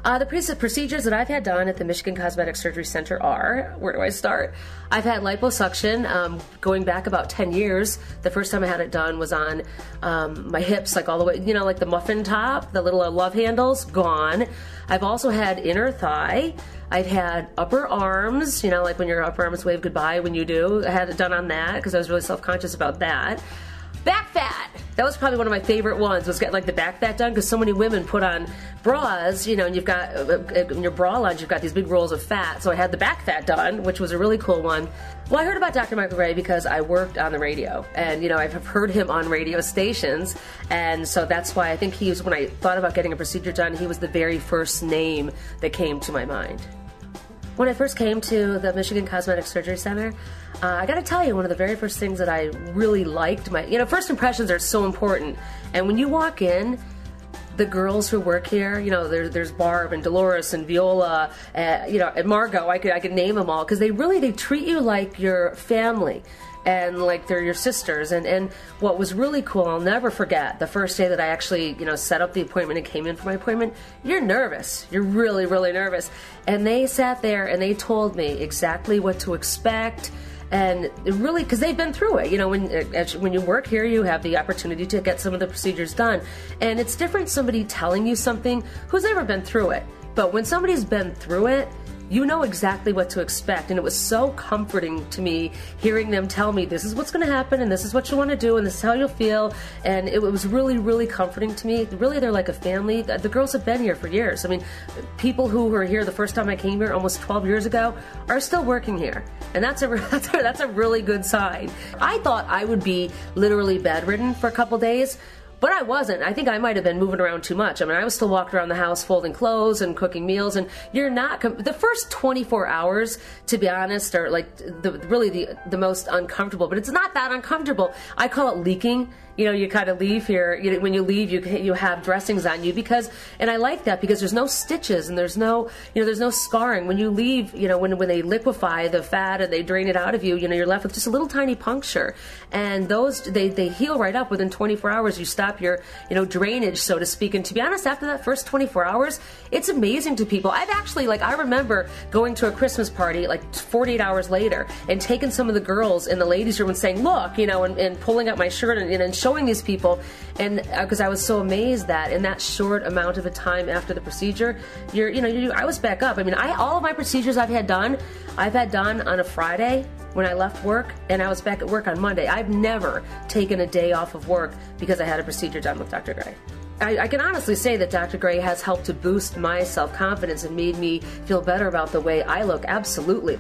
The procedures that I've had done at the Michigan Cosmetic Surgery Center are, where do I start? I've had liposuction going back about 10 years. The first time I had it done was on my hips, like all the way, like the muffin top, the little love handles, gone. I've also had inner thigh. I've had upper arms, like when your upper arms wave goodbye when you do. I had it done on that because I was really self-conscious about that. Back fat. That was probably one of my favorite ones, was getting like the back fat done, because so many women put on bras, and you've got, in your bra lines, you've got these big rolls of fat. So I had the back fat done, which was a really cool one. Well, I heard about Dr. Michael Gray because I worked on the radio, and, I've heard him on radio stations, and so that's why I think he was, when I thought about getting a procedure done, he was the very first name that came to my mind. When I first came to the Michigan Cosmetic Surgery Center, I got to tell you, one of the very first things that I really liked, first impressions are so important. And when you walk in, the girls who work here, there's Barb and Dolores and Viola, and Margot, I could name them all, because they treat you like your family. And like they're your sisters. And what was really cool, I'll never forget, the first day that I actually, set up the appointment and came in for my appointment, you're nervous. You're really, really nervous. And they sat there and they told me exactly what to expect. And really, because they've been through it. When you work here, you have the opportunity to get some of the procedures done. And it's different somebody telling you something who's never been through it. But when somebody's been through it, you know exactly what to expect. And it was so comforting to me hearing them tell me, this is what's going to happen, and this is what you want to do, and this is how you'll feel. And it was really, really comforting to me. Really, they're like a family. The girls have been here for years. I mean, people who were here the first time I came here almost 12 years ago are still working here. And that's a really good sign. I thought I would be literally bedridden for a couple days, but I wasn't. I think I might have been moving around too much. I mean, I was still walking around the house folding clothes and cooking meals, and you're not, the first 24 hours, to be honest, are like the most uncomfortable, but it's not that uncomfortable. I call it leaking. You kind of leave here, when you leave, you have dressings on you, and I like that because there's no stitches and there's no scarring. When you leave, when they liquefy the fat and they drain it out of you, you're left with just a little tiny puncture. And those, they heal right up within 24 hours. You stop your, drainage, so to speak. And to be honest, after that first 24 hours, it's amazing to people. I've actually, I remember going to a Christmas party, 48 hours later, and taking some of the girls in the ladies' room and saying, look, and pulling up my shirt and showing these people, and because I was so amazed that in that short amount of a time after the procedure, I was back up. I mean, all of my procedures I've had done on a Friday when I left work, and I was back at work on Monday. I've never taken a day off of work because I had a procedure done with Dr. Gray. I can honestly say that Dr. Gray has helped to boost my self-confidence and made me feel better about the way I look, absolutely.